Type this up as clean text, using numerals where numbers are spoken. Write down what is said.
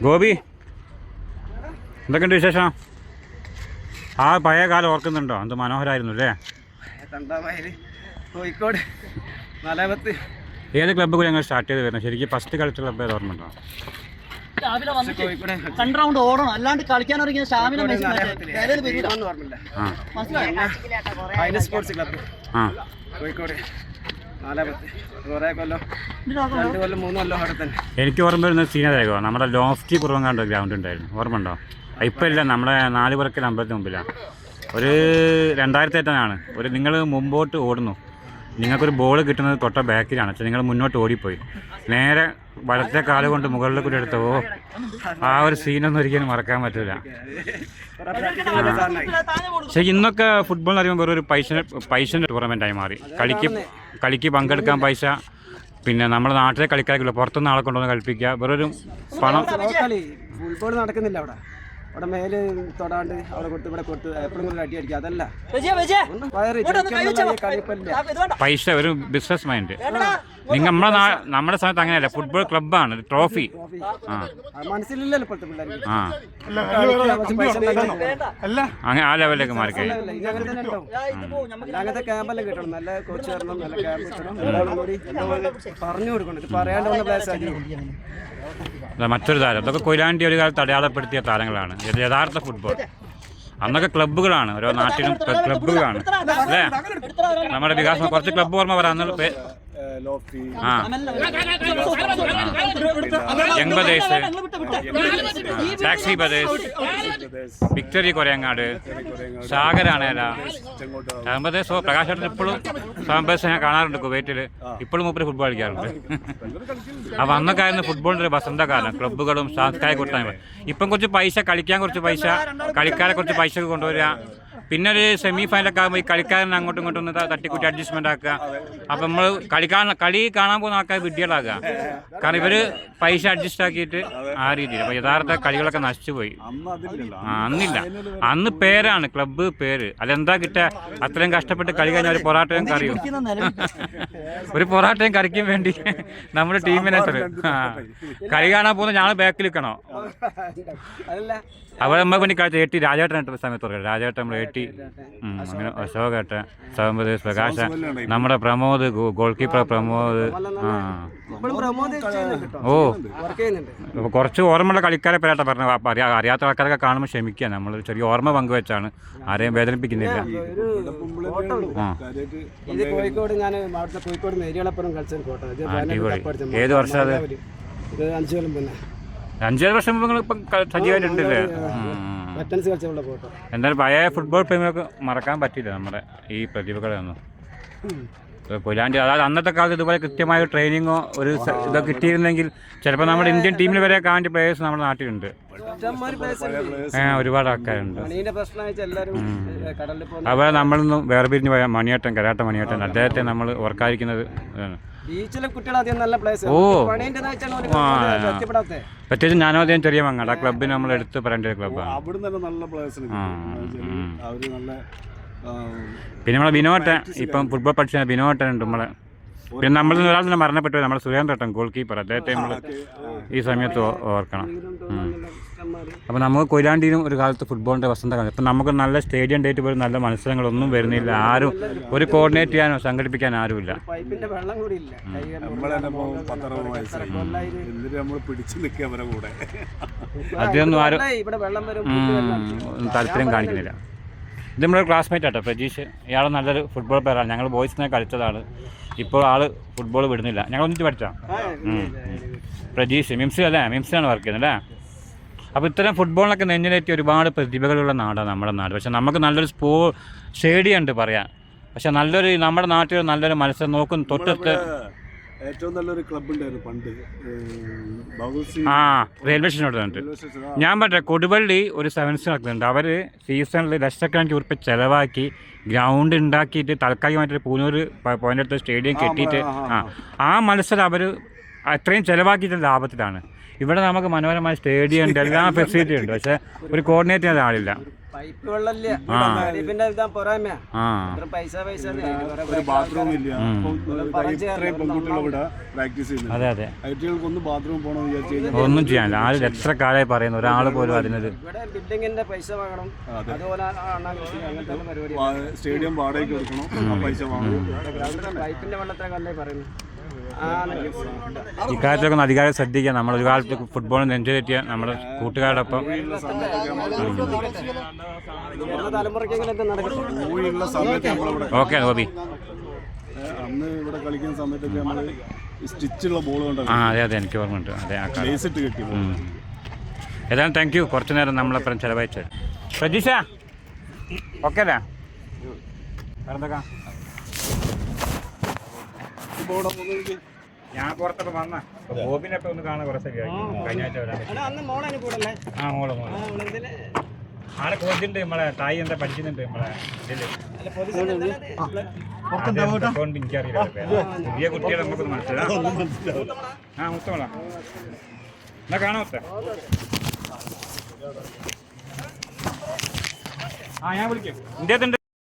ഗോപി, എന്തൊക്കെയുണ്ട് വിശേഷം? ആ പഴയ കാലം ഓർക്കുന്നുണ്ടോ? എന്ത് മനോഹരമായിരുന്നു അല്ലേ? കോഴിക്കോട് മലയപത്ത്. ഏത് ക്ലബ്ബ് കൂടി ഞങ്ങൾ സ്റ്റാർട്ട് ചെയ്ത് വരുന്നത്? ശരിക്കും ഫസ്റ്റ് കളിച്ച ക്ലബ്ബ് ഏത് ഓർമ്മയുണ്ടോ? രാവിലെ വന്നിട്ട് രണ്ട് റൗണ്ട് ഓടണം, അല്ലാണ്ട് കളിക്കാൻ ഇറങ്ങിയ സ്റ്റാമിന സ്പോർട്സ് ക്ലബ്ബ് കോഴിക്കോട് മലയപത്ത്. കുറേ കൊല്ലം, 2 കൊല്ലം 3 കൊല്ലം അവിടെ തന്നെ. എനിക്ക് ഓർമ്മ വരുന്ന സീനതായിരിക്കും നമ്മുടെ ലോഫ്റ്റി കുറവങ്ങാണ്ട് ഗ്രൗണ്ട് ഉണ്ടായിരുന്നു, ഓർമ്മ ഉണ്ടോ? ഇപ്പം ഇല്ല, നമ്മുടെ 4 പുറക്കൽ അമ്പലത്തിന് മുമ്പിലാണ്. ഒരു 2008 ഒരു നിങ്ങൾ മുമ്പോട്ട് ഓടുന്നു, നിങ്ങൾക്കൊരു ബോൾ കിട്ടുന്നത് തൊട്ട ബാക്കിലാണ്. പക്ഷേ നിങ്ങൾ മുന്നോട്ട് ഓടിപ്പോയി, നേരെ വലത്തെ കാല് കൊണ്ട് മുകളിൽ കൂടി എടുത്തോ. ആ ഒരു സീനൊന്നും ഒരിക്കലും മറക്കാൻ പറ്റില്ല. ശരി, ഇന്നൊക്കെ ഫുട്ബോൾ എന്ന് പറയുമ്പോൾ ഒരു പൈസൻ്റെ ടൂർണമെൻറ്റായി മാറി. കളിക്ക് പങ്കെടുക്കാൻ പൈസ, പിന്നെ നമ്മുടെ നാട്ടിലെ കളിക്കാർക്കില്ല, പുറത്തുനിന്ന് ആളെ കൊണ്ടുവന്ന് കളിപ്പിക്കുക, വേറൊരു പണം. ഫുട്ബോൾ നടക്കുന്നില്ല അവിടെ. അവിടെ മേല് തൊടാണ്ട് അവിടെ കൊടുത്ത് ഇവിടെ കൊടുത്ത് എപ്പോഴും കൂടി അടി അടിക്കുക, അതല്ല പൈസ, ഒരു ബിസിനസ് മൈൻഡ്. നമ്മുടെ സ്ഥലത്ത് അങ്ങനെയല്ല, ഫുട്ബോൾ ക്ലബ്ബാണ്, ട്രോഫി. മനസ്സിലില്ലല്ലോ ഇപ്പോഴത്തെ പിള്ളേർ. അങ്ങനെ ആ ലെവലിലേക്ക് മാറി കഴിഞ്ഞു. അങ്ങനത്തെ ക്യാമ്പെല്ലാം കിട്ടണം, നല്ല കോച്ച് വരണം, നല്ല ക്യാമ്പ് കിട്ടണം, പറഞ്ഞു കൊടുക്കണം. ഇത് പറയാണ്ട് വന്ന പ്ലേസ് ആയിരിക്കും. മറ്റൊരു താരം, ഇതൊക്കെ കൊയിലാണ്ടി ഒരു കാലത്ത് അടയാളപ്പെടുത്തിയ താരങ്ങളാണ് യഥാർത്ഥ ഫുട്ബോൾ. അന്നൊക്കെ ക്ലബ്ബുകളാണ്, ഓരോ നാട്ടിലും ക്ലബ്ബുകളാണ് അല്ലേ? നമ്മുടെ വികാസം കുറച്ച് ക്ലബ്ബ് ഓർമ്മ പറയാം. Young brothers, taxi brothers, victory Korangad, സാഗരാണേല, ബ്രദേഴ്സ്. പ്രകാശേട്ടൻ ഇപ്പോഴും ബ്രദേഴ്സ് ഞാൻ കാണാറുണ്ട് കുവൈറ്റിൽ. ഇപ്പോഴും മൂപ്പര് ഫുട്ബോൾ കളിക്കാറുണ്ട്. അപ്പം അന്നൊക്കെ ആയിരുന്നു ഫുട്ബോളിൻ്റെ ഒരു വസന്തകാലം, ക്ലബ്ബുകളും സാംസ്കാരിക കൂട്ടായ്മ. ഇപ്പം കുറച്ച് പൈസ, കളിക്കാൻ കുറച്ച് പൈസ, കളിക്കാരെ കുറച്ച് പൈസ കൊണ്ടുവരിക, പിന്നെ ഒരു സെമി ഫൈനലൊക്കെ ആകുമ്പോൾ ഈ കളിക്കാരൻ അങ്ങോട്ടും ഇങ്ങോട്ടും ഒന്ന് തട്ടിക്കൂട്ടി അഡ്ജസ്റ്റ്മെൻ്റ് ആക്കുക. അപ്പം നമ്മൾ കളി കാണാൻ പോകുന്ന ആൾക്കാർ വിഡ്ഢികളാക്കുക, കാരണം ഇവർ പൈസ അഡ്ജസ്റ്റ് ആക്കിയിട്ട് ആ രീതിയിൽ. അപ്പോൾ യഥാർത്ഥ കളികളൊക്കെ നശിച്ചുപോയി. അന്നില്ല, അന്ന് പേരാണ് ക്ലബ്ബ് പേര്. അതെന്താ കിട്ടുക? അത്രയും കഷ്ടപ്പെട്ട് കളി കഴിഞ്ഞാൽ ഒരു പൊറാട്ടയും കറിയും, ഒരു പൊറാട്ടയും കറിക്കും വേണ്ടി നമ്മുടെ ടീമിനെ കളി കാണാൻ പോകുന്ന ഞങ്ങൾ ബാക്കിൽ നിൽക്കണോ? അവിടെ നമ്മൾ വേണ്ടി കളിച്ച 80 രാജേട്ടൻ സമയത്ത് രാജേട്ടൻ, നമ്മൾ 80 അങ്ങനെ അശോകേട്ടൻ, സമ്പദേശ്, പ്രകാശ, നമ്മുടെ പ്രമോദ്, ഗോൾ കീപ്പർ പ്രമോദ്. കുറച്ച് ഓർമ്മയുള്ള കളിക്കാരെ പേരാട്ട പറഞ്ഞു. അറിയാത്ത ആൾക്കാരൊക്കെ കാണുമ്പോൾ ക്ഷമിക്കുക, നമ്മൾ ചെറിയ ഓർമ്മ പങ്കുവെച്ചാണ്, ആരെയും വേദനിപ്പിക്കുന്നില്ല. ഏത് വർഷം അത്? 5 വർഷം മുമ്പ് ഇപ്പം സജീവമായിട്ടുണ്ടല്ലേ? എന്തായാലും പഴയ ഫുട്ബോൾ പ്രേമികൾക്ക് മറക്കാൻ പറ്റില്ല നമ്മുടെ ഈ പ്രതിഭകളൊന്നും. കൊയിലാണ്ടി, അതായത് അന്നത്തെ കാലത്ത് ഇതുപോലെ കൃത്യമായ ട്രെയിനിങ്ങോ ഒരു ഇതൊക്കെ കിട്ടിയിരുന്നെങ്കിൽ ചിലപ്പോൾ നമ്മുടെ ഇന്ത്യൻ ടീമിൽ വരെ കാണേണ്ട പ്ലേയേഴ്സ് നമ്മുടെ നാട്ടിലുണ്ട്. ഒരുപാട് ആൾക്കാരുണ്ട്. അതുപോലെ നമ്മളൊന്നും വേറെ പിരിഞ്ഞ് പോയ മണിയേട്ടൻ, കരാട്ട മണിയേട്ടൻ, അദ്ദേഹത്തെ നമ്മൾ ഓർക്കാതിരിക്കുന്നത് ഇതാണ്. പ്രത്യേകിച്ച് ഞാനോദയം ചെറിയ മങ്ങാട്, ആ ക്ലബ്ബിന് നമ്മൾ എടുത്ത് പറയേണ്ട ഒരു ക്ലബ്ബാണ്. പിന്നെ നമ്മളെ വിനോട്ടൻ, ഇപ്പം ഫുട്ബോൾ പഠിച്ച വിനോട്ടൻ ഉണ്ട് നമ്മളെ. പിന്നെ നമ്മൾ ഒരാൾ തന്നെ മരണപ്പെട്ടു, നമ്മുടെ സുരേന്ദ്രട്ടൻ, ഗോൾ കീപ്പർ, അദ്ദേഹത്തെ നമ്മൾ ഈ സമയത്ത് ഓർക്കണം. അപ്പോൾ നമുക്ക് കൊയിലാണ്ടിയിലും ഒരു കാലത്ത് ഫുട്ബോളിൻ്റെ വസന്തകാലം. ഇപ്പം നമുക്ക് നല്ല സ്റ്റേഡിയം ഡേറ്റ് പോലും നല്ല മത്സരങ്ങളൊന്നും വരുന്നില്ല, ആരും ഒരു കോർഡിനേറ്റ് ചെയ്യാനോ സംഘടിപ്പിക്കാൻ ആരുമില്ല. അതൊന്നും ആരും താല്പര്യം കാണിക്കുന്നില്ല. ഇത് നമ്മുടെ ക്ലാസ്മേറ്റ് ആട്ടോ, പ്രജീഷ്. ഇയാൾ നല്ലൊരു ഫുട്ബോൾ പ്ലെയറാണ്, ഞങ്ങൾ ബോയ്സിനെ കളിച്ചതാണ്. ഇപ്പോൾ ആൾ ഫുട്ബോൾ വിടുന്നില്ല. ഞങ്ങൾ ഒന്നിച്ച് പഠിച്ചാണ്. പ്രജീഷ് മിംസിൽ അല്ലേ? മിംസിലാണ് വർക്ക് ചെയ്യുന്നത് അല്ലേ? അപ്പോൾ ഇത്തരം ഫുട്ബോളിനൊക്കെ നെഞ്ഞിലേറ്റി ഒരുപാട് പ്രതിഭകളുള്ള നാടാണ് നമ്മുടെ നാട്. പക്ഷേ നമുക്ക് നല്ലൊരു സ്റ്റേഡിയം ഉണ്ട് പറയാൻ. പക്ഷെ നമ്മുടെ നാട്ടിൽ നല്ലൊരു മത്സരം നോക്കും തൊട്ടടുത്ത് ഏറ്റവും നല്ലൊരു ക്ലബ്ബ് ഉണ്ടായിരുന്നു പണ്ട്, റെയിൽവേ സ്റ്റേഷനോട്. ഞാൻ പറഞ്ഞ കൊടുവള്ളി ഒരു സെവൻസ് നടക്കുന്നുണ്ട്. അവർ സീസണിൽ ലക്ഷക്കണക്കിന് രൂപ ചിലവാക്കി ഗ്രൗണ്ട് ഉണ്ടാക്കിയിട്ട് താൽക്കാലികമായിട്ട് പൂനൂർ പോയിൻ്റടുത്ത് സ്റ്റേഡിയം കെട്ടിയിട്ട് ആ മത്സരം അവർ അത്രയും ചിലവാക്കിയിട്ട് ലാഭത്തിലാണ്. ഇവിടെ നമുക്ക് മനോഹരമായ സ്റ്റേഡിയം ഉണ്ട്, എല്ലാ ഫെസിലിറ്റിയും ഉണ്ട്. പക്ഷെ ഒരു കോർഡിനേറ്റ് ചെയ്യാൻ ആളില്ല. പൈപ്പ് വെള്ളമില്ല, പൈപ്പിന്റെ ഇതാ പോരായ്മ. പൈസ ഒരു ബാത്റൂം ഇല്ല. ഇത്രയും പെൺകുട്ടികൾ ഇവിടെ പ്രാക്ടീസ് ചെയ്യുന്നു. അതെ അതെ, ഐറ്റികൾക്കൊന്നും ബാത്റൂം പോകണമെന്ന് വിചാരിച്ചു കഴിഞ്ഞാൽ ഒന്നും ചെയ്യാനില്ല. ആര് എത്ര കാലമായി പറയുന്നു, ഒരാൾ പോലും അതിനൊരു ഇവിടെ ബിൽഡിങ്ങിന്റെ പൈസ വാങ്ങണം. അതുപോലെ അങ്ങനത്തെ പരിപാടി. സ്റ്റേഡിയം വാടകയ്ക്ക് കൊടുക്കണം, ആ പൈസ വാങ്ങണം. പൈപ്പിന്റെ വെള്ളത്തെ കണ്ടേ പറയുന്നു. ഇക്കാര്യത്തിലൊക്കെ ഒന്ന് അധികാരം ശ്രദ്ധിക്കുക. നമ്മൾ ഒരു കാലത്ത് ഫുട്ബോളിൽ എൻജോയ് ചെയ്യാൻ നമ്മുടെ കൂട്ടുകാരോടൊപ്പം. ഓക്കെ ഗോപി, അന്ന് ഇവിടെ കളിക്കുന്ന സമയത്തൊക്കെ നമ്മള് സ്റ്റിച്ചുള്ള ബോൾ കണ്ടോ? അതെ അതെ, എനിക്ക് ഓർമ്മയുണ്ട്. അതെ, ലേസിട്ട് കിട്ടി. ഏതായാലും താങ്ക് യു, കുറച്ച് നേരം നമ്മളെപ്പുറം ചിലവഴിച്ചത്. പ്രജീഷ ഓക്കെ അല്ലേ? വേറെന്തൊക്കെ? ഞാൻ പുറത്തൊക്കെ വന്ന ബോബിനൊക്കെ ഒന്ന് കാണാൻ കുറച്ച് കഴിഞ്ഞ ആഴ്ച വരാൻ. മോള് ആളെ കോച്ചുണ്ട്, നമ്മളെ തായി എന്താ പഠിക്കുന്നുണ്ട് നമ്മളെ ഇതില്. എനിക്കറിയില്ല, പുതിയ കുട്ടികളെ നമുക്കൊന്ന് മനസ്സിലാവും. മുത്തോളാം എന്നാ കാണാം. ഞാൻ വിളിക്കാം. ഇന്ത്യത്തുണ്ട്.